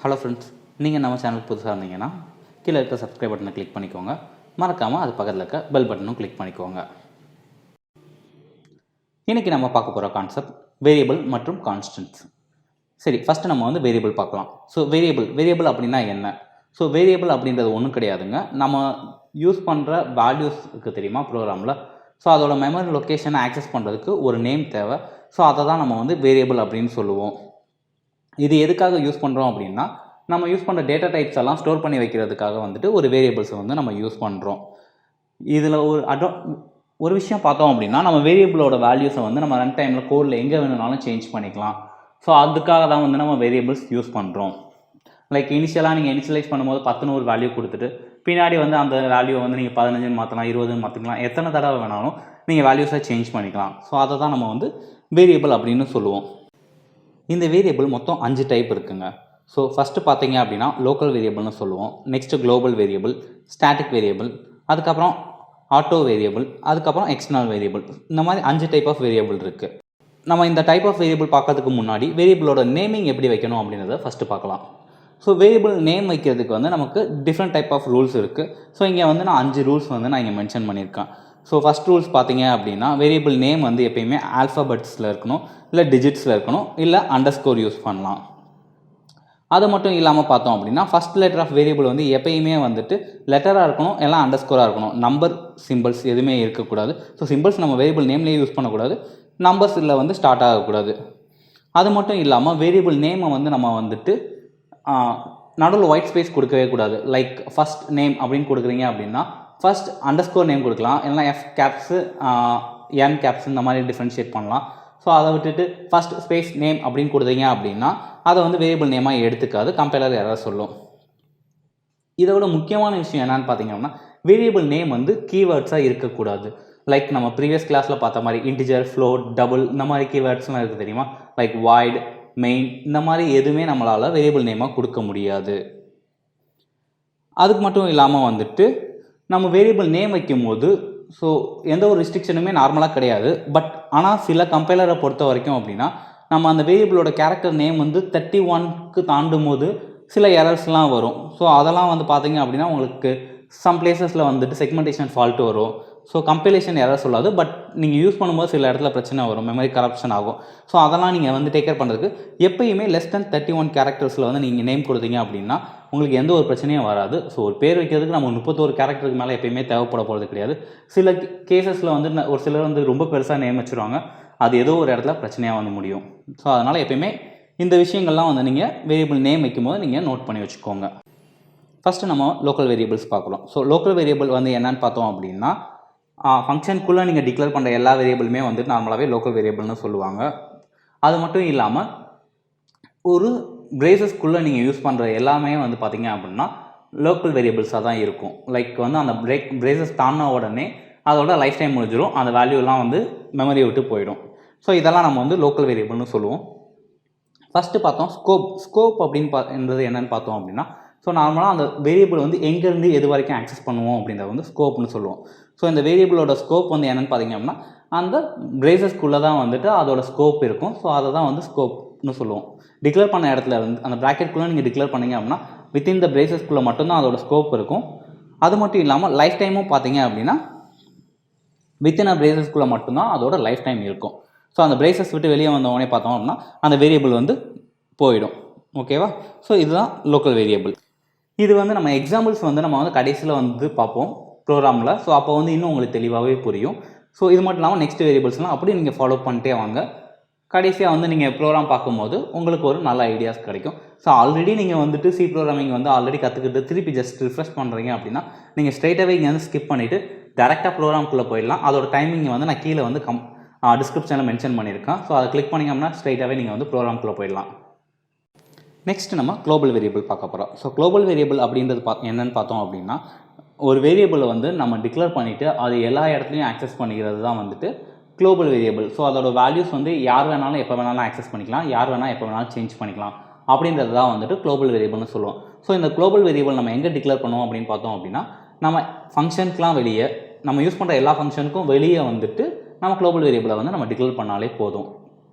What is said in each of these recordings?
Hello friends, நீங்கள் நம்ம சேனலுக்கு புதுசாக இருந்தீங்கன்னா கீழே இருக்க சப்ஸ்கிரைப் பட்டனை கிளிக் பண்ணிக்கோங்க. மறக்காமல் அது பக்கத்தில் இருக்க பெல் பட்டனும் கிளிக் பண்ணிக்கோங்க. இன்றைக்கி நம்ம பார்க்க போகிற கான்செப்ட் வேரியபிள் மற்றும் கான்ஸ்டன்ட்ஸ். சரி, ஃபஸ்ட்டு நம்ம வந்து வேரியபிள் பார்க்கலாம். ஸோ வேரியபிள் அப்படின்னா என்ன? ஸோ வேரியபிள் அப்படின்றது ஒன்றும் கிடையாதுங்க. நம்ம யூஸ் பண்ணுற வேல்யூஸ் இருக்குது தெரியுமா ப்ரோக்ராமில். ஸோ அதோட மெமரி லொக்கேஷனை ஆக்சஸ் பண்ணுறதுக்கு ஒரு நேம் தேவை. ஸோ அதை தான் நம்ம வந்து வேரியபிள் அப்படின்னு சொல்லுவோம். இது எதுக்காக யூஸ் பண்ணுறோம் அப்படின்னா, நம்ம யூஸ் பண்ணுற டேட்டா டைப்ஸ் எல்லாம் ஸ்டோர் பண்ணி வைக்கிறதுக்காக வந்துட்டு ஒரு வேரியபிள்ஸை வந்து நம்ம யூஸ் பண்ணுறோம். இதில் ஒரு விஷயம் பார்த்தோம் அப்படின்னா, நம்ம வேரியபிளோட வேல்யூஸை வந்து நம்ம ரன் டைமில் கோடில் எங்கே வேணும்னாலும் சேஞ்ச் பண்ணிக்கலாம். ஸோ அதுக்காக தான் வந்து நம்ம வேரியபிள்ஸ் யூஸ் பண்ணுறோம். லைக் இனிஷியலாக நீங்கள் இனிஷியலைஸ் பண்ணும்போது 10ன்னு ஒரு வேல்யூ கொடுத்துட்டு பின்னாடி வந்து அந்த வேல்யூவை வந்து நீங்கள் 15 மாற்றலாம், 20 மாற்றிக்கலாம், எத்தனை தடவை வேணாலும் நீங்கள் வேல்யூஸை சேஞ்ச் பண்ணிக்கலாம். ஸோ அதை தான் நம்ம வந்து வேரியபிள் அப்படின்னு சொல்லுவோம். இந்த வேரியபிள் மொத்தம் 5 டைப் இருக்குங்க. ஸோ ஃபஸ்ட்டு பார்த்தீங்க அப்படின்னா லோக்கல் வேரியபிள்னு சொல்லுவோம். Next global variable, static variable, அதுக்கப்புறம் ஆட்டோ வேரியபிள், அதுக்கப்புறம் எக்ஸ்டர்னல் வேரியபிள். இந்த மாதிரி 5 டைப் ஆஃப் வேரியபிள் இருக்குது. நம்ம இந்த டைப் ஆஃப் வேரியபிள் பார்க்கறதுக்கு முன்னாடி வேரியபிளோட நேமிங் எப்படி வைக்கணும் அப்படின்றத ஃபஸ்ட்டு பார்க்கலாம். ஸோ வேரியபிள் நேம் வைக்கிறதுக்கு வந்து நமக்கு டிஃப்ரெண்ட் டைப் ஆஃப் ரூல்ஸ் இருக்குது. ஸோ இங்கே வந்து நான் 5 ரூல்ஸ் வந்து நான் இங்கே மென்ஷன் பண்ணியிருக்கேன். ஸோ ஃபஸ்ட் ரூல்ஸ் பார்த்தீங்க அப்படின்னா, வேரியபிள் நேம் வந்து எப்பயுமே ஆல்ஃபபெட்ஸில் இருக்கணும், இல்லை டிஜிட்ஸில் இருக்கணும், இல்லை அண்டர்ஸ்கோர் யூஸ் பண்ணலாம். அது மட்டும் இல்லாமல் பார்த்தோம் அப்படின்னா, ஃபஸ்ட் லெட்டர் ஆஃப் வேரியபிள் வந்து எப்பயுமே வந்துட்டு லெட்டராக இருக்கணும், எல்லாம் அண்டர்ஸ்கோராக இருக்கணும். நம்பர் சிம்பிள்ஸ் எதுவுமே இருக்கக்கூடாது. ஸோ சிம்பிள்ஸ் நம்ம வேரியபிள் நேம்லேயே யூஸ் பண்ணக்கூடாது, நம்பர்ஸில் வந்து ஸ்டார்ட் ஆகக்கூடாது. அது மட்டும் இல்லாமல் வேரியபிள் நேமை வந்து நம்ம வந்துட்டு நடுவில் ஒயிட் ஸ்பேஸ் கொடுக்கவே கூடாது. லைக் ஃபஸ்ட் நேம் அப்படின்னு கொடுக்குறீங்க அப்படின்னா ஃபஸ்ட் அண்டர்ஸ்கோர் நேம் கொடுக்கலாம், இல்லைனா எஃப் கேப்ஸு என் கேப்ஸ் இந்த மாதிரி டிஃப்ரென்ஷியேட் பண்ணலாம். ஸோ அதை விட்டுட்டு ஃபஸ்ட் ஸ்பேஸ் நேம் அப்படின்னு கொடுத்தீங்க அப்படின்னா அதை வந்து வேரியபிள் நேமாக எடுத்துக்காது, கம்பைலர் எரர் சொல்லும். இதோட முக்கியமான விஷயம் என்னன்னு பார்த்தீங்க அப்படின்னா, வேரியபிள் நேம் வந்து கீவேர்ட்ஸாக இருக்கக்கூடாது. லைக் நம்ம ப்ரீவியஸ் கிளாஸில் பார்த்த மாதிரி இன்டிஜர், ஃப்ளோட், டபுள் இந்த மாதிரி கீவேர்ட்ஸ்லாம் இருக்குது தெரியுமா. லைக் வாய்ட், மெயின் இந்த மாதிரி எதுவுமே நம்மளால் வேரியபிள் நேமாக கொடுக்க முடியாது. அதுக்கு மட்டும் இல்லாமல் வந்துட்டு நம்ம வேரியபிள் நேம் வைக்கும்போது ஸோ எந்த ஒரு ரெஸ்ட்ரிக்ஷனுமே நார்மலாக கிடையாது. பட் ஆனால் சில கம்பைலரை பொறுத்த வரைக்கும் அப்படின்னா, நம்ம அந்த வேரியபிளோட கேரக்டர் நேம் வந்து 31க்கு தாண்டும் போது சில எரர்ஸ்லாம் வரும். ஸோ அதெல்லாம் வந்து பார்த்தீங்க அப்படின்னா உங்களுக்கு சம் பிளேசஸில் வந்துட்டு செக்மெண்டேஷன் ஃபால்ட்டு வரும். ஸோ கம்பைலேஷன் எரர் சொல்லாது, பட் நீங்கள் யூஸ் பண்ணும்போது சில இடத்துல பிரச்சனை வரும், மெமரி கரப்ஷன் ஆகும். ஸோ அதெல்லாம் நீங்கள் வந்து டேக் கேர் பண்ணுறதுக்கு எப்பயுமே லெஸ் தென் 31 கேரக்டர்ஸில் வந்து நீங்கள் நேம் கொடுத்தீங்க அப்படின்னா உங்களுக்கு எந்த ஒரு பிரச்சனையும் வராது. ஸோ ஒரு பேர் வைக்கிறதுக்கு நம்ம 31 கேரக்டருக்கு மேலே எப்பயுமே தேவைப்பட போகிறது கிடையாது. சில கேசஸில் வந்து ஒரு சிலர் வந்து ரொம்ப பெருசாக நேம் வச்சுருவாங்க, அது ஏதோ ஒரு இடத்துல பிரச்சனையாக வந்து முடியும். ஸோ அதனால் எப்பயுமே இந்த விஷயங்கள்லாம் வந்து நீங்கள் வேரியபிள் நேம் வைக்கும்போது நீங்கள் நோட் பண்ணி வச்சுக்கோங்க. ஃபஸ்ட்டு நம்ம லோக்கல் வேரியபிள்ஸ் பார்க்குறோம். ஸோ லோக்கல் வேரியபிள் வந்து என்னன்னு பார்த்தோம் அப்படின்னா, ஃபங்க்ஷனுக்குள்ளே நீங்கள் டிக்ளேர் பண்ணுற எல்லா வேரியபிளுமே வந்து நார்மலாகவே லோக்கல் வேரியபிள்னு சொல்லுவாங்க. அது மட்டும் இல்லாமல் ஒரு பிரேசஸ்க்குள்ளே நீங்கள் யூஸ் பண்ணுற எல்லாமே வந்து பார்த்தீங்க அப்படின்னா லோக்கல் வேரியபிள்ஸாக தான் இருக்கும். லைக் வந்து அந்த பிரேசஸ் தாண்டின உடனே அதோட லைஃப் டைம் முடிஞ்சிடும், அந்த வேல்யூலாம் வந்து மெமரியை விட்டு போயிடும். ஸோ இதெல்லாம் நம்ம வந்து லோக்கல் வேரியபிள்னு சொல்லுவோம். ஃபஸ்ட்டு பார்த்தோம் ஸ்கோப் அப்படின்றது என்னென்னு பார்த்தோம் அப்படின்னா, ஸோ நார்மலாக அந்த வேரியபிள் வந்து எங்கேருந்து எது வரைக்கும் ஆக்சஸ் பண்ணுவோம் அப்படின்றத வந்து ஸ்கோப்னு சொல்லுவோம். ஸோ இந்த வேரியபிளோட ஸ்கோப் வந்து என்னென்னு பார்த்தீங்க அப்படின்னா, அந்த பிரேசஸ்க்குள்ளே தான் வந்துட்டு அதோட ஸ்கோப் இருக்கும். ஸோ அதை தான் வந்து ஸ்கோப்னு சொல்லுவோம். டிக்ளேர் பண்ண இடத்துல வந்து அந்த ப்ராக்கெட்குள்ளே நீங்கள் டிக்ளேர் பண்ணிங்க அப்படின்னா வித்தின் த பிரேசஸ்க்குள்ளே மட்டும்தான் அதோட ஸ்கோப் இருக்கும். அது மட்டும் இல்லாமல் லைஃப் டைமும் பார்த்தீங்க அப்படின்னா வித்தின் அ பிரேசஸ்க்குள்ளே மட்டும்தான் அதோட லைஃப் டைம் இருக்கும். ஸோ அந்த பிரேசஸ் விட்டு வெளியே வந்தவொடனே பார்த்தோம் அப்படின்னா அந்த வேரியபிள் வந்து போயிடும். ஓகேவா? ஸோ இதுதான் லோக்கல் வேரியபிள். இது வந்து நம்ம எக்ஸாம்பிள்ஸ் வந்து நம்ம வந்து கடைசியில் வந்து பார்ப்போம் ப்ரோக்ராமில். ஸோ அப்போ வந்து இன்னும் உங்களுக்கு தெளிவாகவே புரியும். ஸோ இது மட்டும் இல்லாமல் நெக்ஸ்ட் வேரியபிள்ஸ்லாம் அப்படி நீங்கள் ஃபாலோ பண்ணிட்டே வாங்க. கடைசியாக வந்து நீங்கள் ப்ரோக்ராம் பார்க்கும்போது உங்களுக்கு ஒரு நல்ல ஐடியாஸ் கிடைக்கும். ஸோ ஆல்ரெடி நீங்கள் வந்துட்டு சி ப்ரோக்ராமிங் வந்து ஆல்ரெடி கற்றுக்கிட்டு திருப்பி ஜஸ்ட் ரிஃப்ரெஷ் பண்ணுறீங்க அப்படின்னா நீங்கள் ஸ்ட்ரைட்டாகவே இங்கே வந்து ஸ்கிப் பண்ணிவிட்டு டேரெக்டாக ப்ரோக்ராம்குள்ளே போயிடலாம். அதோட டைமிங் வந்து நான் கீழே வந்து டிஸ்கிரிப்ஷனில் மென்ஷன் பண்ணியிருக்கேன். ஸோ அதை கிளிக் பண்ணிங்க அப்படின்னா ஸ்ட்ரைட்டாகவே நீங்கள் வந்து ப்ரோக்ராம்குள்ளே போயிடலாம். நெக்ஸ்ட் நம்ம குளோபல் வேரியபிள் பார்க்க போகிறோம். ஸோ குளோபல் வேரியபிள் அப்படின்றது என்னென்னு பார்த்தோம் அப்படின்னா, ஒரு வேரியபிளை வந்து நம்ம டிக்ளேர் பண்ணிவிட்டு அது எல்லா இடத்துலையும் ஆக்சஸ் பண்ணிக்கிறது தான் வந்துட்டு குளோபல் வேரியபிள். ஸோ அதோட வேல்யூஸ் வந்து யார் வேணாலும் எப்போ வேணாலும் ஆக்சஸ் பண்ணிக்கலாம், யார் வேணால் எப்போ வேணாலும் சேஞ்ச் பண்ணிக்கலாம் அப்படின்றது தான் வந்துட்டு குளோபல் வேரியபிள்னு சொல்லுவோம். ஸோ இந்த குளோபல் வேரியபிள் நம்ம எங்கே டிக்ளேர் பண்ணுவோம் அப்படின்னு பார்த்தோம் அப்படின்னா, நம்ம ஃபங்க்ஷனுக்குலாம் வெளியே நம்ம யூஸ் பண்ணுற எல்லா ஃபங்க்ஷனுக்கும் வெளியே வந்துட்டு நம்ம குளோபல் வேரியபிளை வந்து நம்ம டிக்ளேர் பண்ணாலே போதும்.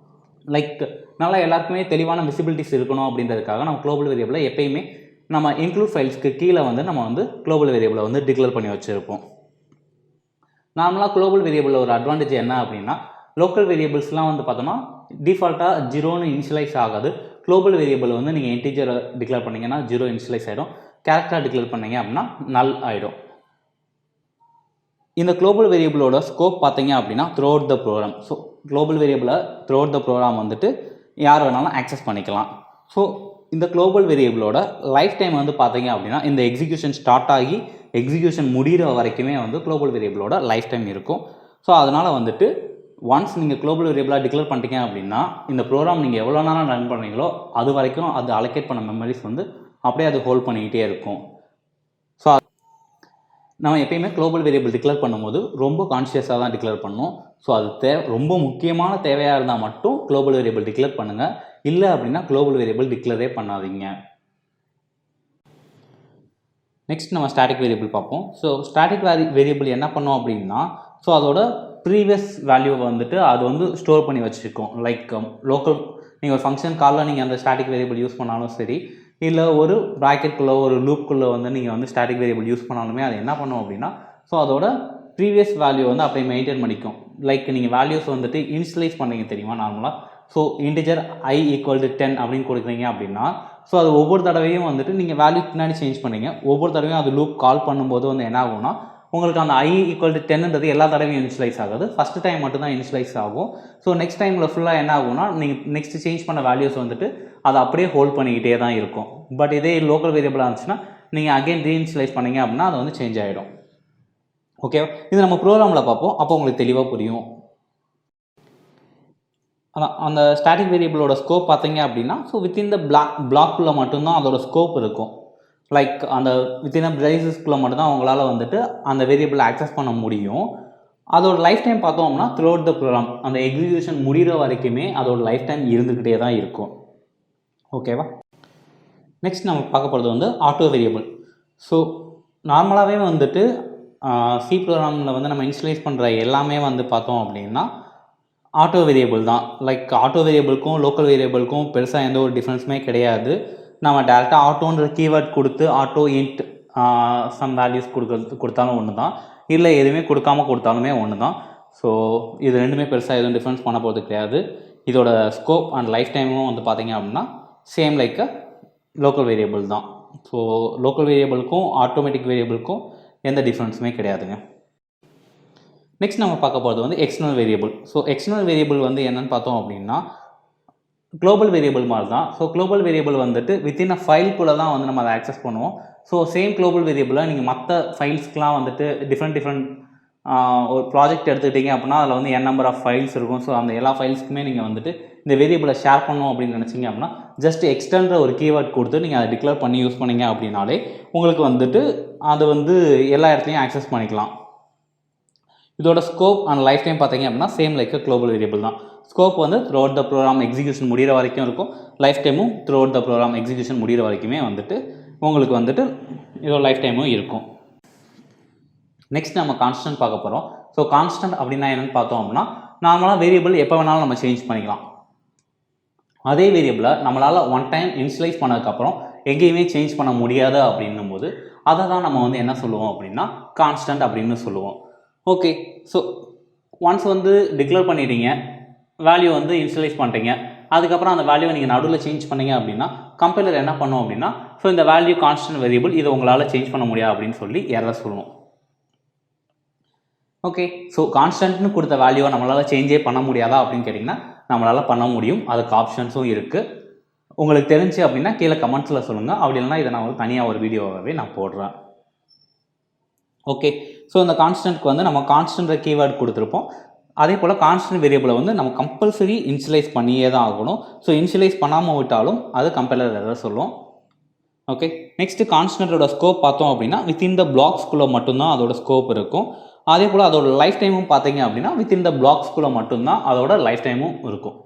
லைக் நல்லா எல்லாருக்குமே தெளிவான விசிபிலிட்டிஸ் இருக்கணும் அப்படின்றதுக்காக நம்ம குளோபல் வேரியபிளை எப்பயுமே நம்ம இன்க்ளூட் ஃபைல்ஸ்க்கு கீழே வந்து நம்ம வந்து குளோபல் வேரியபிளை வந்து டிக்ளேர் பண்ணி வச்சுருப்போம். நார்மலாக குளோபல் வேரியபிளில் ஒரு அட்வான்டேஜ் என்ன அப்படின்னா, லோக்கல் வேரியபிள்ஸ்லாம் வந்து பார்த்தோம்னா டிஃபால்ட்டாக 0ன்னு இனிஷியலைஸ் ஆகாது. குளோபல் வேரியபிள் வந்து நீங்கள் இன்டிஜரை டிக்ளேர் பண்ணிங்கன்னா 0 இனிஷியலைஸ் ஆகிடும். கேரக்டராக டிக்ளேர் பண்ணீங்க அப்படின்னா நல் ஆகிடும். இந்த குளோபல் வேரியபிளோட ஸ்கோப் பார்த்தீங்க அப்படின்னா throughout the program. So global வேரியபிளை த்ரூ அவுட் த ப்ரோக்ராம் வந்துட்டு யார் வேணாலும் ஆக்சஸ் பண்ணிக்கலாம். ஸோ இந்த குளோபல் வேரியபிளோட லைஃப் டைம் வந்து பார்த்தீங்க அப்படின்னா இந்த எக்ஸிக்யூஷன் ஸ்டார்ட் ஆகி எக்ஸிக்யூஷன் முடிகிற வரைக்குமே வந்து குளோபல் வேரியபிளோட லைஃப் டைம் இருக்கும். ஸோ அதனால் வந்துட்டு ஒன்ஸ் நீங்கள் குளோபல் வேரியபிளாக டிக்ளேர் பண்ணிட்டீங்க அப்படின்னா இந்த ப்ரோக்ராம் நீங்கள் எவ்வளோ நேரம் ரன் பண்ணுறீங்களோ அது வரைக்கும் அது அலோகேட் பண்ண மெமரிஸ் வந்து அப்படியே அது ஹோல்ட் பண்ணிக்கிட்டே இருக்கும். ஸோ நம்ம எப்பயுமே குளோபல் வேரியபிள் டிக்ளேர் பண்ணும்போது ரொம்ப கான்ஷியஸாக தான் டிக்ளேர் பண்ணணும். ஸோ அது ரொம்ப முக்கியமான தேவையாக இருந்தால் மட்டும் குளோபல் வேரியபிள் டிக்ளேர் பண்ணுங்கள். இல்லை அப்படின்னா குளோபல் வேரியபிள் டிக்ளேரே பண்ணாதீங்க. நெக்ஸ்ட் நம்ம ஸ்டாட்டிக் வேரியபிள் பார்ப்போம். ஸோ ஸ்டாட்டிக் வேரியபிள் என்ன பண்ணோம் அப்படின்னா, ஸோ அதோட ப்ரீவியஸ் வேல்யூவை வந்துட்டு அது வந்து ஸ்டோர் பண்ணி வச்சுருக்கோம். லைக் லோக்கல் நீங்கள் ஒரு ஃபங்க்ஷன் காலில் நீங்கள் அந்த ஸ்டாட்டிக் வேரியபிள் யூஸ் பண்ணாலும் சரி, இல்லை ஒரு ப்ராக்கெட்குள்ளே ஒரு லூப்புக்குள்ளே வந்து நீங்கள் வந்து ஸ்டாட்டிக் வேரியபிள் யூஸ் பண்ணாலுமே அது என்ன பண்ணும் அப்படின்னா, ஸோ அதோட ப்ரீவியஸ் வேல்யூ வந்து அப்படியே மெயின்டைன் பண்ணிக்கும். லைக் நீங்கள் வேல்யூஸ் வந்துட்டு இனிஷியலைஸ் பண்ணீங்க தெரியுமா நார்மலாக. ஸோ இன்டிஜர் i = 10 அப்படின்னு கொடுக்குறீங்க அப்படின்னா, ஸோ அது ஒவ்வொரு தடவையும் வந்துட்டு நீங்கள் வேல்யூ பின்னாடி சேஞ்ச் பண்ணீங்க. ஒவ்வொரு தடவையும் அது லூப் கால் பண்ணும்போது வந்து என்ன ஆகும்னா, உங்களுக்கு அந்த i = 10ன்றது எல்லா தடவையும் இனிஷியலைஸ் ஆகாது. ஃபஸ்ட்டு டைம் மட்டும் தான் இனிஷியலைஸ் ஆகும். ஸோ நெக்ஸ்ட் டைமில் ஃபுல்லாக என்ன ஆகும்னா, நீங்கள் நெக்ஸ்ட் சேஞ்ச் பண்ண வேல்யூஸ் வந்துட்டு அதை அப்படியே ஹோல்ட் பண்ணிக்கிட்டே தான் இருக்கும். பட் இதே லோக்கல் வேரியபிளாக இருந்துச்சுன்னா நீங்கள் அகைன் ரீஇனிஷியலைஸ் பண்ணீங்க அப்படின்னா அது வந்து சேஞ்ச் ஆகிடும். ஓகே, இது நம்ம ப்ரோக்ராமில் பார்ப்போம். அப்போ உங்களுக்கு தெளிவாக புரியும். அந்த ஸ்டாட்டிக் வேரியபிளோட ஸ்கோப் பார்த்தீங்க அப்படின்னா, ஸோ வித்தின் த பிளாக்குள்ளே மட்டும்தான் அதோட ஸ்கோப் இருக்கும். லைக் அந்த வித்தின் பிரைசஸ்க்குள்ளே மட்டும்தான் அவங்களால வந்துட்டு அந்த வேரியபிளை ஆக்சஸ் பண்ண முடியும். அதோட லைஃப் டைம் பார்த்தோம்னா த்ரூ அவுட் த ப்ரோக்ராம் அந்த எக்ஸிக்யூஷன் முடிகிற வரைக்குமே அதோட லைஃப் டைம் இருந்துக்கிட்டே தான் இருக்கும். ஓகேவா? நெக்ஸ்ட் நம்ம பார்க்க போகிறது வந்து ஆட்டோ வேரியபிள். ஸோ நார்மலாகவே வந்துட்டு சி ப்ரோக்ராமில் வந்து நம்ம இனிஷியலைஸ் பண்ணுற எல்லாமே வந்து பார்த்தோம் அப்படின்னா ஆட்டோ வேரியபிள் தான். லைக் ஆட்டோ வேரியபிளுக்கும் லோக்கல் வேரியபிளுக்கும் பெருசாக எந்த ஒரு டிஃப்ரென்ஸுமே கிடையாது. நம்ம டேரெக்டாக ஆட்டோன்ற கீவேர்ட் கொடுத்து ஆட்டோ இன்ட் சம் வேல்யூஸ் கொடுத்தாலும் ஒன்று தான், இல்லை எதுவுமே கொடுத்தாலுமே ஒன்று தான். ஸோ இது ரெண்டுமே பெருசாக எதுவும் டிஃப்ரென்ஸ் பண்ண போகிறது கிடையாது. இதோட ஸ்கோப் அண்ட் லைஃப் டைமும் வந்து பார்த்திங்க அப்படின்னா சேம் லைக் லோக்கல் வேரியபிள் தான். ஸோ லோக்கல் வேரியபிளுக்கும் ஆட்டோமேட்டிக் வேரியபிளுக்கும் எந்த டிஃப்ரென்ஸுமே கிடையாதுங்க. நெக்ஸ்ட் நம்ம பார்க்க போகிறது வந்து external variable. So external variable வந்து என்னென்னு பார்த்தோம் அப்படின்னா குளோபல் வேரியபிள் மாதிரி தான். ஸோ குளோபல் வேரியபிள் வந்துட்டு வித்தின் அ ஃபைல்குள்ளே தான் வந்து நம்ம அதை ஆக்சஸ் பண்ணுவோம். ஸோ சேம் குளோபல் வேரியபிளை நீங்கள் மற்ற ஃபைல்ஸ்க்கெலாம் வந்துட்டு டிஃப்ரெண்ட் ஒரு ப்ராஜெக்ட் எடுத்துக்கிட்டீங்க அப்படின்னா அதில் வந்து நம்பர் ஆஃப் ஃபைல்ஸ் இருக்கும். ஸோ அந்த எல்லா ஃபைல்ஸ்க்குமே நீங்கள் வந்துட்டு இந்த வேரியபிளை ஷேர் பண்ணணும் அப்படின்னு நினச்சிங்க அப்படின்னா ஜஸ்ட் எக்ஸ்டர்ன்ற ஒரு கீவேர்ட் கொடுத்து நீங்கள் அதை டிக்ளேர் பண்ணி யூஸ் பண்ணிங்க அப்படின்னாலே உங்களுக்கு வந்துட்டு அதை வந்து எல்லா இடத்துலையும் ஆக்சஸ் பண்ணிக்கலாம். இதோட ஸ்கோப் அண்ட் லைஃப் டைம் பார்த்தீங்க அப்படின்னா சேம் லைக் குளோபல் வேரியபிள் தான். ஸ்கோப் வந்து throughout the program execution முடிகிற வரைக்கும் இருக்கும். லைஃப் டைமும் throughout the program execution முடிகிற வரைக்குமே வந்துட்டு உங்களுக்கு வந்துட்டு இதோட லைஃப் டைமும் இருக்கும். நெக்ஸ்ட் நம்ம கான்ஸ்டன்ட் பார்க்க போகிறோம். ஸோ கான்ஸ்டன்ட் அப்படின்னா என்னென்னு பார்த்தோம் அப்படின்னா நார்மலாக வேரியபிள் எப்போ வேணாலும் நம்ம சேஞ்ச் பண்ணிக்கலாம். அதே வேரியபிளை நம்மளால் ஒன் டைம் இனிஷியலைஸ் பண்ணதுக்கப்புறம் எங்கேயுமே சேஞ்ச் பண்ண முடியாது அப்படின்னும் போது அதை தான் நம்ம வந்து என்ன சொல்லுவோம் அப்படின்னா கான்ஸ்டன்ட் அப்படின்னு சொல்லுவோம். ஓகே, ஸோ ஒன்ஸ் வந்து டிக்ளேர் பண்ணிட்டீங்க, வேல்யூ வந்து இனிஷியலைஸ் பண்ணிட்டீங்க, அதுக்கப்புறம் அந்த வேல்யூவை நீங்கள் நடுவில் சேஞ்ச் பண்ணீங்க அப்படின்னா கம்பைலர் என்ன பண்ணும் அப்படின்னா ஸோ இந்த வேல்யூ கான்ஸ்டன்ட் வேரியபிள் இதை உங்களால் சேஞ்ச் பண்ண முடியாது அப்படின்னு சொல்லி எரர் சொல்லுவோம். ஓகே, ஸோ கான்ஸ்டன்ட்னு கொடுத்த வேல்யூவை நம்மளால் சேஞ்சே பண்ண முடியாதா அப்படின்னு கேட்டிங்கன்னா நம்மளால் பண்ண முடியும். அதுக்கு ஆப்ஷன்ஸும் இருக்குது. உங்களுக்கு தெரிஞ்சு அப்படின்னா கீழே கமெண்ட்ஸில் சொல்லுங்கள். அப்படி இல்லைனா இதை நான் ஒரு தனியாக ஒரு வீடியோவாகவே நான் போடுறேன். ஓகே, ஸோ இந்த கான்ஸ்டன்ட்க்கு வந்து நம்ம கான்ஸ்டன்ட் கீவேர்ட் கொடுத்துருப்போம். அதே போல் கான்ஸ்டன்ட் வேரியபிளை வந்து நம்ம கம்பல்சரி இனிஷியலைஸ் பண்ணியே தான் ஆகணும். ஸோ இனிஷியலைஸ் பண்ணாமல் விட்டாலும் அது கம்பைலர் எதாவது சொல்லும். ஓகே, நெக்ஸ்ட்டு கான்ஸ்டன்ட்டோட ஸ்கோப் பார்த்தோம் அப்படின்னா வித்தின் த பிளாக்ஸ்குள்ளே மட்டும்தான் அதோட ஸ்கோப் இருக்கும். அதே போல் அதோட லைஃப் டைமும் பார்த்தீங்க அப்படின்னா வித்தின் த பிளாக்ஸ்குள்ளே மட்டும்தான் அதோட லைஃப் டைமும் இருக்கும்.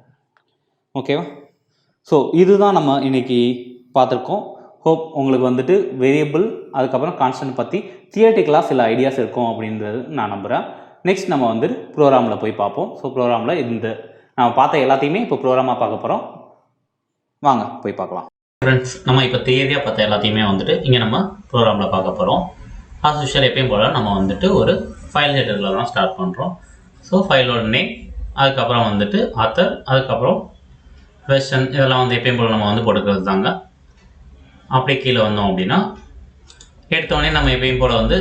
ஓகேவா? ஸோ இதுதான் நம்ம இன்றைக்கி பார்த்துருக்கோம். ஹோப் உங்களுக்கு வந்துட்டு வேரியபிள் அதுக்கப்புறம் கான்ஸ்டன்ட் பற்றி தியரிட்டிக்கலாக சில ஐடியாஸ் இருக்கும் அப்படின்றது நான் நம்புகிறேன். நெக்ஸ்ட் நம்ம வந்து ப்ரோக்ராமில் போய் பார்ப்போம். ஸோ ப்ரோக்ராமில் இந்த நம்ம பார்த்த எல்லாத்தையுமே இப்போ ப்ரோக்ராமாக பார்க்க போகிறோம். வாங்க போய் பார்க்கலாம். ஃப்ரெண்ட்ஸ், நம்ம இப்போ தியரியாக பார்த்த எல்லாத்தையுமே வந்துட்டு இங்கே நம்ம ப்ரோக்ராமில் பார்க்க போகிறோம். ஆஸ் யூஷுவல் எப்பயும் போல் நம்ம வந்துட்டு ஒரு ஃபைல் ஹெடரில் தான் ஸ்டார்ட் பண்ணுறோம். ஸோ ஃபைலோட நேம், அதுக்கப்புறம் வந்துட்டு ஆத்தர், அதுக்கப்புறம் வெர்ஷன், இதெல்லாம் வந்து எப்பயும் போல் நம்ம வந்து போட்டுக்கிறது தாங்க. அப்படியே கீழே வந்தோம் அப்படின்னா எடுத்தோடனே நம்ம எப்பயும் போல் வந்து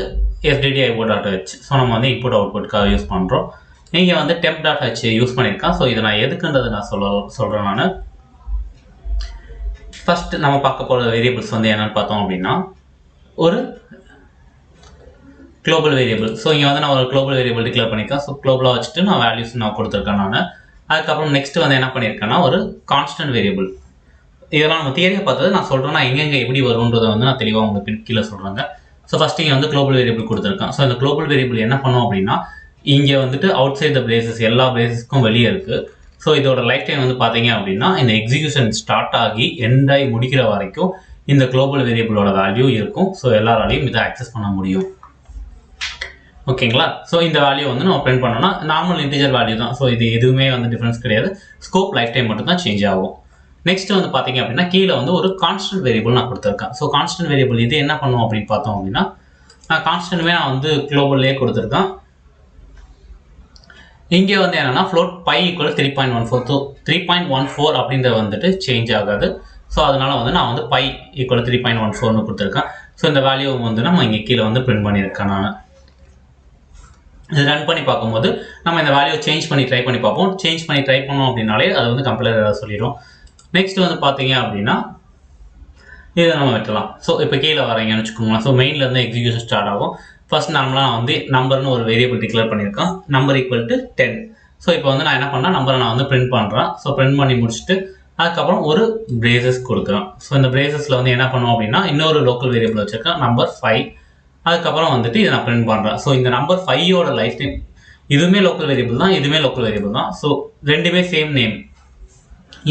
fdd_import.h, ஸோ நம்ம வந்து இன்புட் அவுட்புட்காக யூஸ் பண்ணுறோம். நீங்கள் வந்து temp.h யூஸ் பண்ணியிருக்கேன். ஸோ இதை நான் எதுக்குன்றது நான் சொல்கிறேன். நான் ஃபஸ்ட்டு நம்ம பார்க்க போகிற வேரியபிள்ஸ் வந்து என்னென்னு பார்த்தோம் அப்படின்னா ஒரு குளோபல் வேரியபிள். ஸோ இங்கே வந்து நான் ஒரு குளோபல் வேரியபிள் டிக்ளேர் பண்ணியிருக்கேன். ஸோ குளோபலாக வச்சுட்டு நான் வேல்யூஸ் நான் கொடுத்துருக்கேன். நான் அதுக்கப்புறம் நெக்ஸ்ட் வந்து என்ன பண்ணியிருக்கேன்னா ஒரு கான்ஸ்டன்ட் வேரியபிள். இதெல்லாம் நம்ம தியரியாக பார்த்தது நான் சொல்கிறேன். நான் எங்கெங்கே எப்படி வரும்ன்றதை வந்து நான் தெளிவாக உங்களுக்கு கீழே சொல்கிறாங்க. ஸோ ஃபஸ்ட்டு இங்கே வந்து குளோபல் வேரியபிள் கொடுத்துருக்கேன். ஸோ இந்த குளோபல் வேரியபிள் என்ன பண்ணும் அப்படின்னா இங்கே வந்துட்டு அவுட் சைட் த பிரேசஸ், எல்லா பிரேசஸ்க்கும் வெளியே இருக்குது. ஸோ இதோட லைஃப் டைம் வந்து பார்த்தீங்க அப்படின்னா இந்த எக்ஸிக்யூஷன் ஸ்டார்ட் ஆகி எண்ட் ஆகி முடிக்கிற வரைக்கும் இந்த குளோபல் வேரியபிளோட வேல்யூ இருக்கும். ஸோ எல்லாராலையும் இதை ஆக்சஸ் பண்ண முடியும். ஓகேங்களா? ஸோ இந்த வேல்யூ வந்து நம்ம பிரிண்ட் பண்ணோம்னா நார்மல் இன்டிஜர் வேல்யூ தான். ஸோ இது எதுவுமே வந்து டிஃப்ரென்ஸ் கிடையாது. ஸ்கோப் லைஃப் டைம் மட்டும் தான் சேஞ்ச் ஆகும். நெக்ஸ்ட் வந்து பார்த்தீங்க அப்படின்னா கீழே வந்து ஒரு கான்ஸ்டன்ட் வேரியபிள் நான் கொடுத்துருக்கேன். ஸோ கான்ஸ்டன்ட் வேரியபிள் இது என்ன பண்ணுவோம் அப்படின்னு பார்த்தோம் அப்படின்னா நான் கான்ஸ்டன்ட்மே நான் வந்து குளோபல்லே கொடுத்துருக்கேன். இங்கே வந்து என்னன்னா ஃப்ளோட் பை ஈக்குவல் 3.14. 3.14 அப்படின்றது வந்துட்டு சேஞ்ச் ஆகாது. ஸோ அதனால வந்து நான் வந்து பை ஈக்குவல் 3.14 கொடுத்துருக்கேன். ஸோ இந்த வேல்யூ வந்து நம்ம இங்கே கீழே வந்து பிரிண்ட் பண்ணியிருக்கேன். நான் இது ரன் பண்ணி பார்க்கும்போது நம்ம இந்த வேல்யூ சேஞ்ச் பண்ணி ட்ரை பண்ணி பார்ப்போம். சேஞ்ச் பண்ணி ட்ரை பண்ணோம் அப்படின்னாலே அது வந்து கம்பைலர் ஏதாவது சொல்லிடும். நெக்ஸ்ட் வந்து பார்த்தீங்க அப்படின்னா இதை நம்ம வெட்டலாம். ஸோ இப்போ கீழே வரீங்கன்னு வச்சுக்கோங்களேன். ஸோ மெயின்லேருந்து எக்ஸிக்யூஷன் ஸ்டார்ட் ஆகும். ஃபர்ஸ்ட் நார்மலாக நான் வந்து நம்பர்னு ஒரு வேரியபிள் டிக்ளேர் பண்ணியிருக்கேன். Number equal to 10. ஸோ இப்போ வந்து நான் என்ன பண்ணேன், நம்பரை நான் வந்து பிரிண்ட் பண்ணுறேன். ஸோ பிரிண்ட் பண்ணி முடிச்சுட்டு அதுக்கப்புறம் ஒரு பிரேசஸ் கொடுக்குறேன். ஸோ இந்த பிரேசஸில் வந்து என்ன பண்ணுவோம் அப்படின்னா இன்னொரு லோக்கல் வேரியபிள் வச்சுருக்கேன், நம்பர் 5. அதுக்கப்புறம் வந்துட்டு இதை நான் பிரிண்ட் பண்ணுறேன். ஸோ இந்த நம்பர் 5யோட லைஃப் டைம் இதுவுமே லோக்கல் வேரியபிள் தான், இதுவுமே லோக்கல் வேரியபிள் தான். ஸோ ரெண்டுமே சேம் நேம்.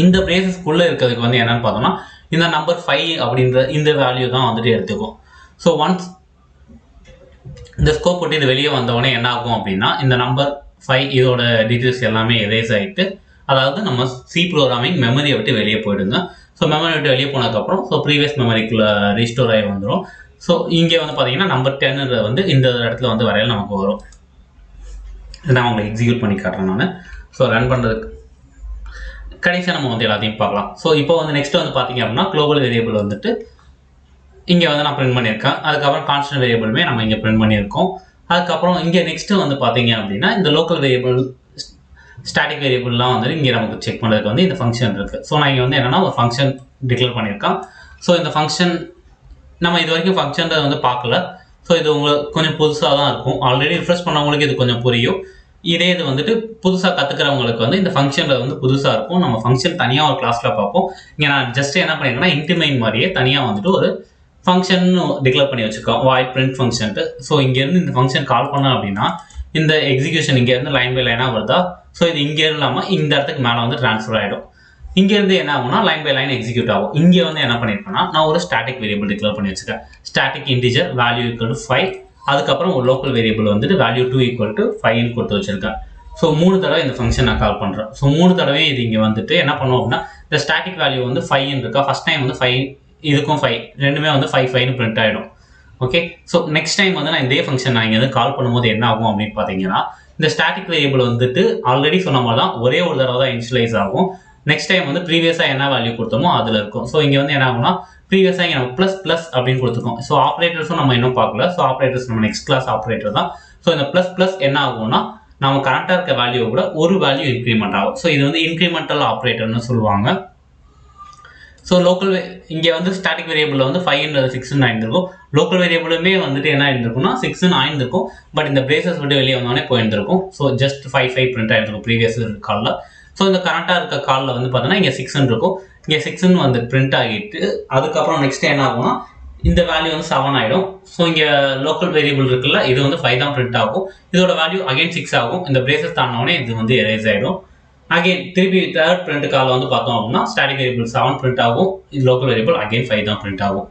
இந்த பிரேசஸ்க்குள்ளே இருக்கிறதுக்கு வந்து என்னென்னு பார்த்தோம்னா இந்த நம்பர் 5 அப்படின்ற இந்த வேல்யூ தான் வந்துட்டு எடுத்துக்கும். ஸோ ஒன்ஸ் இந்த ஸ்கோப் போட்டு இது வெளியே வந்தவொடனே என்ன ஆகும் அப்படின்னா இந்த நம்பர் 5 இதோட டீட்டெயில்ஸ் எல்லாமே எரேஸ் ஆகிட்டு, அதாவது நம்ம சி ப்ரோக்ராமிங் மெமரியை விட்டு வெளியே போயிடுங்க. ஸோ மெமரி விட்டு வெளியே போனதுக்கப்புறம் ஸோ ப்ரீவியஸ் மெமரிக்குள்ளே ரீஸ்டோர் ஆகி வந்துடும். ஸோ இங்கே வந்து பார்த்தீங்கன்னா நம்பர் 10 வந்து இந்த இடத்துல வந்து வரையில் நமக்கு வரும். இதை நான் உங்களுக்கு எக்ஸிக்யூட் பண்ணி காட்டுறேன் நான். ஸோ ரன் பண்ணுறதுக்கு கடைசியாக நம்ம வந்து எல்லாத்தையும் பார்க்கலாம். ஸோ இப்போ வந்து நெக்ஸ்ட் வந்து பார்த்தீங்க அப்படின்னா குளோபல் வேரியபிள் வந்துட்டு இங்கே வந்து நான் பிரிண்ட் பண்ணியிருக்கேன். அதுக்கப்புறம் கான்ஸ்டன்ட் வேரியபிளுமே நம்ம இங்கே பிரிண்ட் பண்ணியிருக்கோம். அதுக்கப்புறம் இங்கே நெக்ஸ்ட்டு வந்து பார்த்தீங்க அப்படின்னா இந்த லோக்கல் வேரியபிள் ஸ்டாட்டிக் வேரியபிள்லாம் வந்து இங்கே நமக்கு செக் பண்ணுறதுக்கு வந்து இந்த ஃபங்க்ஷன் இருக்குது. ஸோ நான் இங்கே வந்து என்னென்னா ஒரு ஃபங்க்ஷன் டிக்ளேர் பண்ணியிருக்கேன். ஸோ இந்த ஃபங்க்ஷன் நம்ம இது வரைக்கும் ஃபங்க்ஷன் வந்து பார்க்கல. ஸோ இது உங்களுக்கு கொஞ்சம் புதுசாக தான் இருக்கும். ஆல்ரெடி ரிஃப்ரெஷ் பண்ணவங்களுக்கு இது கொஞ்சம் புரியும். இதே இது வந்துட்டு புதுசாக கற்றுக்கிறவங்களுக்கு வந்து இந்த ஃபங்க்ஷனில் வந்து புதுசாக இருக்கும். நம்ம ஃபங்க்ஷன் தனியாக ஒரு கிளாஸில் பார்ப்போம். இங்கே நான் ஜஸ்ட் என்ன பண்ணியிருக்கேன்னா இன்டிமைன் மாதிரியே தனியாக வந்துட்டு ஒரு ஃபங்க்ஷன் டிக்ளேர் பண்ணி வச்சுருக்கோம், வாய்ட் பிரிண்ட் ஃபங்க்ஷன்ட்டு. ஸோ இங்கேருந்து இந்த ஃபங்க்ஷன் கால் பண்ணோம் அப்படின்னா இந்த எக்ஸிக்யூஷன் இங்கேருந்து லைன் பை லைனாக வருதா. ஸோ இது இங்கே இல்லாமல் இந்த இடத்துக்கு மேலே வந்து ட்ரான்ஸ்ஃபர் ஆகிடும். இங்கேருந்து என்ன ஆகும்னா லைன் பை லைன் எக்ஸிக்யூட் ஆகும். இங்கே வந்து என்ன பண்ணியிருக்கேன்னா நான் ஒரு ஸ்டாட்டிக் வேரியபிள் டிக்ளேர் பண்ணி வச்சுருக்கேன். Static integer value equal to 5. அதுக்கப்புறம் ஒரு லோக்கல் வேரியபிள் வந்துட்டு வேல்யூ 2 ஈக்குவல் டு 5 கொடுத்து வச்சுருக்கேன். ஸோ 3 தடவை இந்த ஃபங்க்ஷன் நான் கால் பண்ணுறேன். ஸோ 3 தடவை இது இங்கே வந்துட்டு என்ன பண்ணுவோம் அப்படின்னா இந்த ஸ்டாட்டிக் வேல்யூ வந்து 5 இருக்கா. ஃபஸ்ட் டைம் வந்து 5, இதுக்கும் 5, ரெண்டுமே வந்து 5 பிரிண்ட் ஆகிடும். ஓகே. ஸோ நெக்ஸ்ட் டைம் வந்து நான் இதே ஃபங்க்ஷன் நான் இங்கே வந்து கால் பண்ணும்போது என்ன ஆகும் அப்படின்னு பார்த்தீங்கன்னா இந்த ஸ்டாட்டிக் வேரியபிள் வந்துட்டு ஆல்ரெடி சொன்ன மாதிரி தான் ஒரே ஒரு தடவை தான் இனிஷியலைஸ் ஆகும். நெக்ஸ்ட் டைம் வந்து ப்ரீவியஸாக என்ன வேல்யூ கொடுத்தோமோ அதில் இருக்கும். ஸோ இங்கே வந்து என்ன ஆகும்னா ப்ரீவியஸாக இங்கே நம்ம ப்ளஸ் அப்படின்னு கொடுத்துருக்கோம். ஸோ ஆப்ரேட்டர்ஸும் நம்ம இன்னும் பார்க்கல. ஸோ ஆப்ரேட்டர்ஸ் நம்ம நெக்ஸ்ட் கிளாஸ் ஆப்ரேட்டர் தான். ஸோ இந்த ப்ளஸ் என்ன ஆகும்னா நம்ம கரெக்டாக இருக்க வேல்யூவை கூட ஒரு வேல்யூ இன்க்ரிமெண்ட் ஆகும். ஸோ இது வந்து இன்க்ரிமெண்டல் ஆப்ரேட்டர்னு சொல்லுவாங்க. ஸோ லோக்கல் இங்கே வந்து ஸ்டாட்டிக் வேரியபிளில் வந்து 5 6 ஆயிருந்திருக்கும். லோக்கல் வேரியபிளுமே வந்துட்டு என்ன ஆயிருந்திருக்கும்னா 6 ஆயிருந்திருக்கும். பட் இந்த பிரேசஸ் விட்டு வெளியே வந்தோடனே போயிருந்திருக்கும். ஸோ ஜஸ்ட் 5 பிரிண்ட் ஆயிருந்திருக்கும் ப்ரீவியஸ் காலில். ஸோ இந்த கரெக்டாக இருக்க காலில் வந்து பார்த்தோன்னா இங்கே 6 இருக்கும். இங்கே 6 வந்து பிரிண்ட் ஆகிட்டு அதுக்கப்புறம் நெக்ஸ்ட் என்ன ஆகும்னா இந்த வேல்யூ வந்து 7 ஆகிடும். ஸோ இங்கே லோக்கல் வேரியபிள் இருக்குல்ல, இது வந்து 5 தான் பிரிண்ட் ஆகும். இதோட வேல்யூ அகைன் 6 ஆகும். இந்த பிரேசஸ் தாண்டினோடனே இது வந்து எரேஸ் ஆகிடும். அகைன் திருப்பி தேர்ட் பிரிண்ட் காலில் வந்து பார்த்தோம் அப்படின்னா ஸ்டாட்டிக் வேரியபிள் 7 பிரிண்ட் ஆகும். இது லோக்கல் வேரியபிள் அகைன் 5 தான் பிரிண்ட் ஆகும்.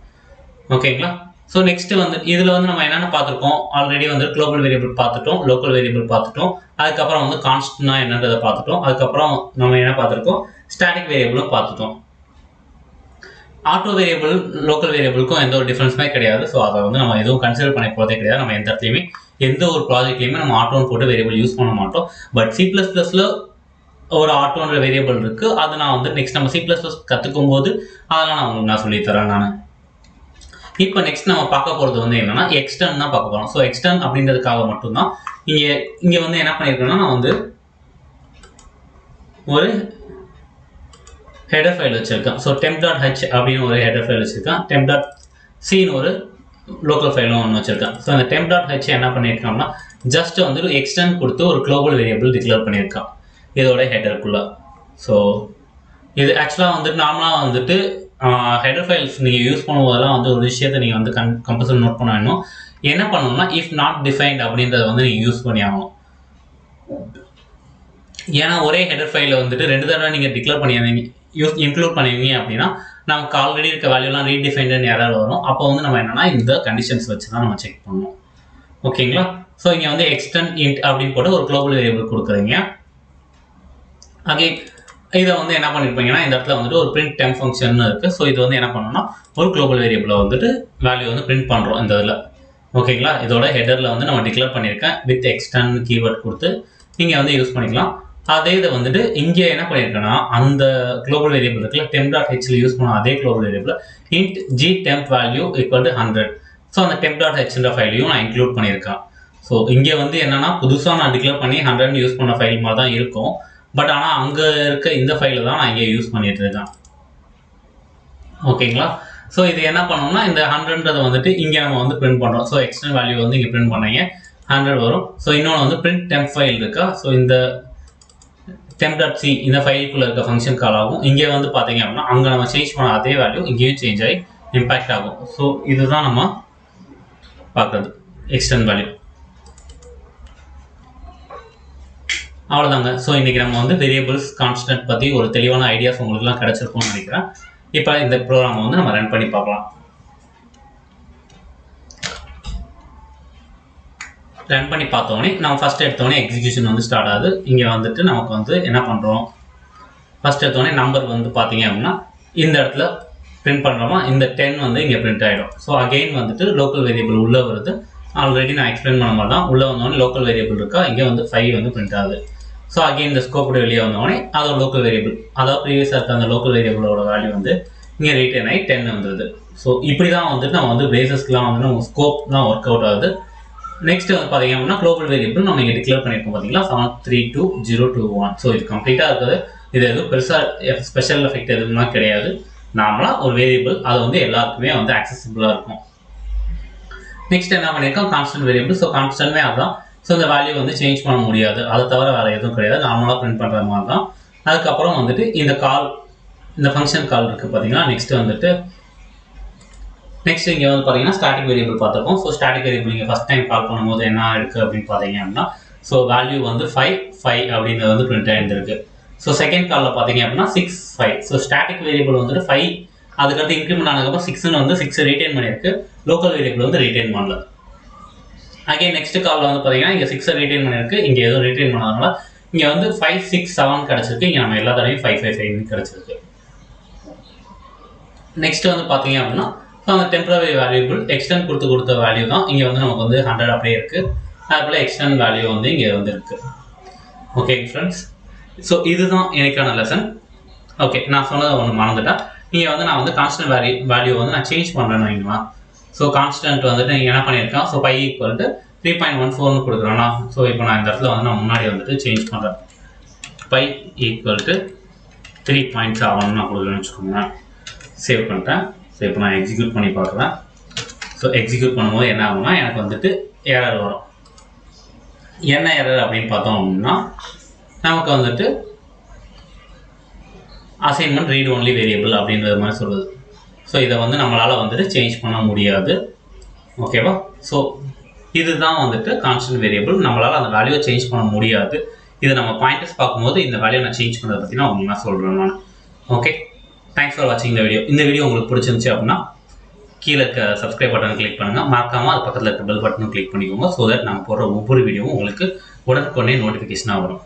ஓகேங்களா? ஸோ நெக்ஸ்ட் வந்து இதில் வந்து நம்ம என்னென்ன பார்த்துருக்கோம், ஆல்ரெடி வந்து குளோபல் வேரியபிள் பார்த்துட்டோம், லோக்கல் வேரியபிள் பார்த்துட்டோம், அதுக்கப்புறம் வந்து கான்ஸ்ட்னா என்னன்றதை பார்த்துட்டோம், அதுக்கப்புறம் நம்ம என்ன பார்த்துருக்கோம், ஸ்டாட்டிக் வேரியபிளும் பார்த்துட்டோம். ஆட்டோ வேரியபிள் லோக்கல் வேரியபிளுக்கும் எந்த ஒரு டிஃப்ரென்ஸுமே கிடையாது. ஸோ அதை வந்து நம்ம எதுவும் கன்சிடர் பண்ண போகிறதே கிடையாது. நம்ம எந்த இடத்துலையுமே எந்த ஒரு ப்ராஜெக்ட்லையுமே நம்ம ஆட்டோன்னு போட்டு வேரியபிள் யூஸ் பண்ண மாட்டோம். பட் C++ல ஒரு ஆட்டோன்ற வேரியபிள் இருக்குது. அது நான் வந்து நெக்ஸ்ட் நம்ம C++ கற்றுக்கும் போது அதெல்லாம் நான் உங்களுக்கு நான் சொல்லித்தரேன் நான். இப்போ நெக்ஸ்ட் நம்ம பார்க்க போகிறது வந்து என்னன்னா எக்ஸ்டர்ன் தான் பார்க்க போகிறோம். ஸோ எக்ஸ்டர்ன் அப்படின்றதுக்காக மட்டும்தான் இங்கே வந்து என்ன பண்ணியிருக்கேன்னா நான் வந்து ஒரு ஹெடர் ஃபைல் வச்சிருக்கேன். ஸோ temp.h அப்படின்னு ஒரு ஹெடர் ஃபைல் வச்சிருக்கேன். temp.cன்னு ஒரு லோக்கல் ஃபைலும் ஒன்று வச்சிருக்கேன். ஸோ அந்த temp.h என்ன பண்ணியிருக்கோம்னா ஜஸ்ட் வந்து எக்ஸ்டர்ன் கொடுத்து ஒரு குளோபல் வேரியபிள் டிக்ளேர் பண்ணியிருக்கான் இதோட ஹெடருக்குள்ள. ஸோ இது ஆக்சுவலாக வந்துட்டு நார்மலாக வந்துட்டு ஹெடர் ஃபைல்ஸ் நீங்கள் யூஸ் பண்ணும்போதெல்லாம் வந்து ஒரு விஷயத்தை நீங்கள் வந்து கம்பல்சரி நோட் பண்ண வேணும். என்ன பண்ணணும்னா இஃப் நாட் டிஃபைன்ட் அப்படின்றத வந்து நீங்கள் யூஸ் பண்ணி ஆகணும். ஏன்னா ஒரே ஹெடர் ஃபைலில் வந்துட்டு 2 தடவை நீங்கள் டிக்ளேர் பண்ணிடுவீங்க இன்க்ளூட் பண்ணுவீங்க அப்படின்னா நமக்கு ஆல்ரெடி இருக்க வேல்யூலாம் ரீடிஃபைன்டுன்னு யாராவது வரும். அப்போ வந்து நம்ம என்னன்னா இந்த கண்டிஷன்ஸ் வச்சு தான் நம்ம செக் பண்ணணும். ஓகேங்களா? ஸோ இங்கே வந்து எக்ஸ்டர்ன் இன்ட் அப்படின்னு போட்டு ஒரு குளோபல் வேரியபிள் கொடுக்குறீங்க. அகைன் இதை வந்து என்ன பண்ணியிருப்பீங்கன்னா இந்த இடத்துல வந்துட்டு ஒரு பிரிண்ட் டெம்ப் ஃபங்க்ஷன் இருக்குது. ஸோ இது வந்து என்ன பண்ணணும்னா ஒரு குளோபல் வேரியபிளை வந்துட்டு வேல்யூ வந்து பிரிண்ட் பண்ணுறோம் இந்த இதில். ஓகேங்களா? இதோட ஹெடரில் வந்து நம்ம டிக்ளேர் பண்ணியிருக்கேன் வித் எக்ஸ்டர்ன் கீவேர்ட் கொடுத்து நீங்கள் வந்து யூஸ் பண்ணிக்கலாம். அதே இதை வந்துட்டு இங்கே என்ன பண்ணியிருக்கேன்னா அந்த குளோபல் வேரியபிள் இருக்குல்ல temp.hல யூஸ் பண்ண அதே global variable int gtemp value equal to 100. So அந்த temp.hன்ற ஃபைலையும் நான் இன்க்ளூட் பண்ணியிருக்கேன். ஸோ இங்கே வந்து என்னன்னா புதுசாக நான் டிக்ளேர் பண்ணி 100 யூஸ் பண்ண ஃபைல் மாதிரி தான் இருக்கும். பட் ஆனால் அங்கே இருக்க இந்த ஃபைலை தான் நான் இங்கே யூஸ் பண்ணிட்டு இருக்கேன். ஓகேங்களா? ஸோ இது என்ன பண்ணோம்னா இந்த 100ன்றதை வந்துட்டு இங்கே நம்ம வந்து பிரிண்ட் பண்ணுறோம். ஸோ எக்ஸ்டர்னல் வேல்யூ வந்து இங்கே பிரிண்ட் பண்ணீங்க 100 வரும். ஸோ இன்னொன்று வந்து பிரிண்ட் டெம்ப் ஃபைல் இருக்கா. ஸோ இந்த temp.c இந்த ஃபைலுக்குள்ள இருக்க ஃபங்க்ஷன் கால் ஆகும். இங்கே வந்து பார்த்தீங்க அப்படின்னா அங்கே நம்ம சேஞ்ச் பண்ண அதே வேல்யூ இங்கேயும் சேஞ்ச் ஆகி இம்பாக்ட் ஆகும். ஸோ இதுதான் நம்ம பார்க்குறது எக்ஸ்டர்ன் வேல்யூ. அவ்வளோதாங்க. ஸோ இன்றைக்கி நம்ம வந்து வேரியபிள்ஸ் கான்ஸ்டன்ட் பற்றி ஒரு தெளிவான ஐடியாஸ் உங்களுக்குலாம் கிடச்சிருக்கும்னு நினைக்கிறேன். இப்போ இந்த ப்ரோக்ராமை வந்து நம்ம ரன் பண்ணி பார்க்கலாம். ரன் பண்ணி பார்த்தோன்னே நம்ம ஃபஸ்ட் எடுத்தோடனே எக்ஸிக்யூஷன் வந்து ஸ்டார்ட் ஆகுது. இங்கே வந்துட்டு நமக்கு வந்து என்ன பண்ணுறோம் ஃபஸ்ட் எடுத்தோடனே நம்பர் வந்து பார்த்தீங்க அப்படின்னா இந்த இடத்துல பிரிண்ட் பண்ணுறோமா இந்த 10 வந்து இங்கே பிரிண்ட் ஆகிடும். ஸோ அகெயின் வந்துட்டு லோக்கல் வேரியபிள் உள்ளே வருது. ஆல்ரெடி நான் எக்ஸ்பிளைன் பண்ண மாதிரி தான் உள்ளே வந்தோடனே லோக்கல் வேரியபிள் இருக்கா இங்கே வந்து 5 வந்து பிரிண்ட் ஆகுது. ஸோ அகெயின் இந்த ஸ்கோப் வெளியே வந்தோடனே அதோட லோக்கல் வேரியபிள் அதாவது ப்ரீவியஸாக இருக்க அந்த லோக்கல் வேரியபிளோட வேல்யூ வந்து இங்கே ரீட்டைன் ஆகி 10 வந்துடுது. ஸோ இப்படி தான் வந்துட்டு நம்ம வந்து பேசஸ்க்குலாம் வந்து நம்ம ஸ்கோப் தான் ஒர்க் அவுட் ஆகுது. நெக்ஸ்ட் வந்து பார்த்தீங்க அப்படின்னா குளோபல் வேரியபிள் நம்ம இங்கே டிக்ளேர் பண்ணியிருக்கோம் பார்த்தீங்களா 732021. ஸோ இது கம்ப்ளீட்டாக இருக்குது. இது எதுவும் பெருசாக ஸ்பெஷல் எஃபெக்ட் எதுவுமே கிடையாது. நார்மலாக ஒரு வேரியபிள் அது வந்து எல்லாருக்குமே வந்து ஆக்சசிபிளாக இருக்கும். நெக்ஸ்ட் என்ன பண்ணியிருக்கோம் கான்ஸ்டன்ட் வேரியபிள். ஸோ கான்ஸ்டன்ட்மே அதுதான். ஸோ இந்த வேல்யூ வந்து சேஞ்ச் பண்ண முடியாது. அதை தவிர வேறு எதுவும் கிடையாது. நார்மலாக பிரிண்ட் பண்ணுற மாதிரி தான். அதுக்கப்புறம் வந்துட்டு இந்த ஃபங்க்ஷன் கால் இருக்குது பார்த்தீங்கன்னா நெக்ஸ்ட் இங்கே வந்து பார்த்தீங்கன்னா ஸ்டாட்டிக் வேரியபிள் பார்த்துருக்கோம். ஸோ ஸ்டாட்டிக் வேரியபிள் நீங்கள் ஃபஸ்ட் டைம் கால் பண்ணும்போது என்ன இருக்குது அப்படின்னு பார்த்தீங்க அப்படின்னா ஸோ வேல்யூ வந்து 5 அப்படின்றது வந்து பிரிண்ட் ஆகிருக்கு. ஸோ செகண்ட் காலில் பார்த்தீங்க அப்படின்னா 6 5. ஸோ ஸ்டாட்டிக் வேரியபிள் வந்துட்டு 5 அதுக்கடுத்து இன்க்ரிமெண்ட் ஆனதுக்கப்புறம் 6ன்னு வந்து 6 ரீட்டைன் பண்ணியிருக்கு. லோக்கல் வேரியபிள் வந்து ரீட்டைன் பண்ணல. அகைன் நெக்ஸ்ட் காலில் வந்து பார்த்தீங்கன்னா இங்கே 6 ரீட்டைன் பண்ணியிருக்கு. இங்கே எதுவும் ரீட்டைன் பண்ணாதனால இங்கே வந்து 5 6 7 கிடச்சிருக்கு. இங்கே நம்ம எல்லா தடவையும் 5 5 5 கிடச்சிருக்கு. நெக்ஸ்ட் வந்து பார்த்தீங்க அப்படின்னா ஸோ அந்த டெம்பரரி வேல்யூபிள் எக்ஸ்டர்ன் கொடுத்த வேல்யூ தான் இங்கே வந்து நமக்கு வந்து 100 அப்படியே இருக்குது. அதுபோல் எக்ஸ்டர்ன் வேல்யூ வந்து இங்கே வந்து இருக்குது. ஓகே ஃப்ரெண்ட்ஸ், ஸோ இதுதான் எனக்கான லெசன். ஓகே, நான் சொன்னதை ஒன்று மறந்துட்டேன். இங்கே வந்து நான் வந்து கான்ஸ்டன்ட் வேல்யூ வந்து நான் சேஞ்ச் பண்ணுறேன்னு வைங்களா. ஸோ கான்ஸ்டன்ட் வந்துட்டு நீங்கள் என்ன பண்ணியிருக்கேன் ஸோ பை ஈக்குவல் டு 3.14 கொடுக்குறேன்னா. ஸோ இப்போ நான் இந்த இடத்துல வந்து நான் முன்னாடி வந்துட்டு சேஞ்ச் பண்ணுறேன். பை ஈக்குவல் டு 3.7 நான் கொடுக்குறேன்னு வச்சுக்கோங்க. சேவ் பண்ணிட்டேன். ஸோ இப்போ நான் எக்ஸிக்யூட் பண்ணி பார்க்குறேன். ஸோ எக்ஸிக்யூட் பண்ணும்போது என்ன ஆகும்னா எனக்கு வந்துட்டு எரர் வரும். என்ன எரர் அப்படின்னு பார்த்தோம் அப்படின்னா நமக்கு வந்துட்டு அசைன்மெண்ட் ரீட் ஒன்லி வேரியபிள் அப்படின்றது மாதிரி சொல்லுது. ஸோ இதை வந்து நம்மளால் வந்துட்டு சேஞ்ச் பண்ண முடியாது. ஓகேவா? ஸோ இதுதான் வந்துட்டு கான்ஸ்டன்ட் வேரியபிள். நம்மளால் அந்த வேல்யூவை சேஞ்ச் பண்ண முடியாது. இதை நம்ம பாயிண்டர்ஸ் பார்க்கும்போது இந்த வேல்யூவை நான் சேஞ்ச் பண்ணுறதை பற்றி நான் உங்களுக்கு நான் சொல்கிறேன் நான். ஓகே, தேங்க்ஸ் ஃபார் வாட்சிங் இந்த வீடியோ. இந்த வீடியோ உங்களுக்கு பிடிச்சிருந்துச்சு அப்படின்னா கீழே இருக்க சப்ஸ்கிரைப் பட்டன் கிளிக் பண்ணுங்கள். மறக்காமல் அது பக்கத்தில் இருக்க பெல் பட்டனும் கிளிக் பண்ணிக்கோங்க. ஸோ தட் நாங்கள் போடுற ஒவ்வொரு வீடியோவும் உங்களுக்கு உடனுக்குடனே நோட்டிஃபிகேஷனாக வரும்.